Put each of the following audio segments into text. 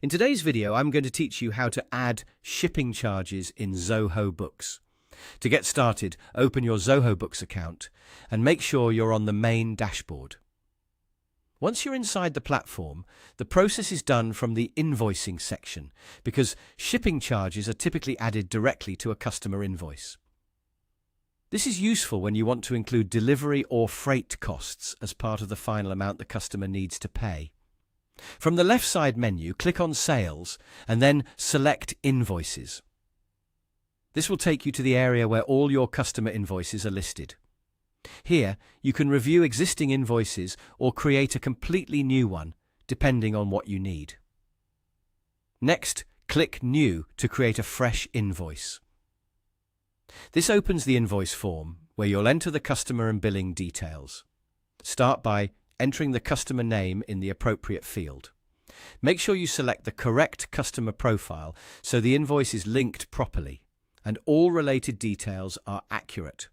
In today's video, I'm going to teach you how to add shipping charges in Zoho Books. To get started, open your Zoho Books account and make sure you're on the main dashboard. Once you're inside the platform, the process is done from the invoicing section because shipping charges are typically added directly to a customer invoice. This is useful when you want to include delivery or freight costs as part of the final amount the customer needs to pay. From the left side menu, click on Sales and then select Invoices. This will take you to the area where all your customer invoices are listed. Here, you can review existing invoices or create a completely new one, depending on what you need. Next, click New to create a fresh invoice. This opens the invoice form, where you'll enter the customer and billing details. Start by entering the customer name in the appropriate field. Make sure you select the correct customer profile so the invoice is linked properly and all related details are accurate.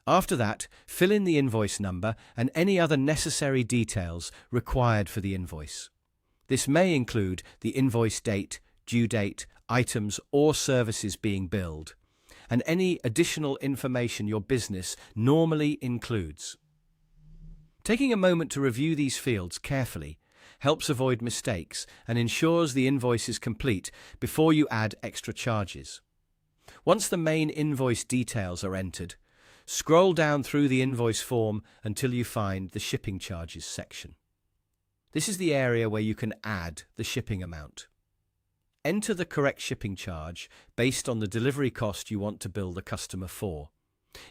After that, fill in the invoice number and any other necessary details required for the invoice. This may include the invoice date, due date, items or services being billed, and any additional information your business normally includes. Taking a moment to review these fields carefully helps avoid mistakes and ensures the invoice is complete before you add extra charges. Once the main invoice details are entered, scroll down through the invoice form until you find the shipping charges section. This is the area where you can add the shipping amount. Enter the correct shipping charge based on the delivery cost you want to bill the customer for.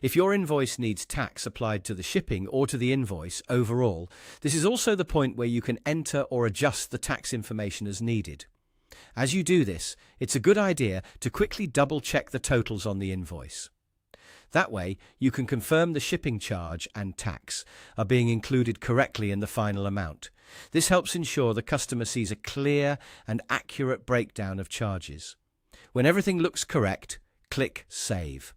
If your invoice needs tax applied to the shipping or to the invoice overall, this is also the point where you can enter or adjust the tax information as needed. As you do this, it's a good idea to quickly double-check the totals on the invoice. That way, you can confirm the shipping charge and tax are being included correctly in the final amount. This helps ensure the customer sees a clear and accurate breakdown of charges. When everything looks correct, click Save.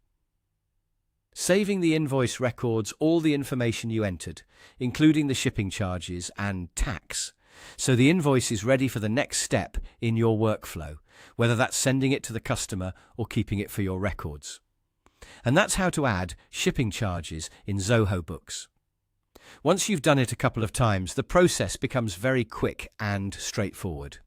Saving the invoice records all the information you entered, including the shipping charges and tax, so the invoice is ready for the next step in your workflow, whether that's sending it to the customer or keeping it for your records. And that's how to add shipping charges in Zoho Books. Once you've done it a couple of times, the process becomes very quick and straightforward.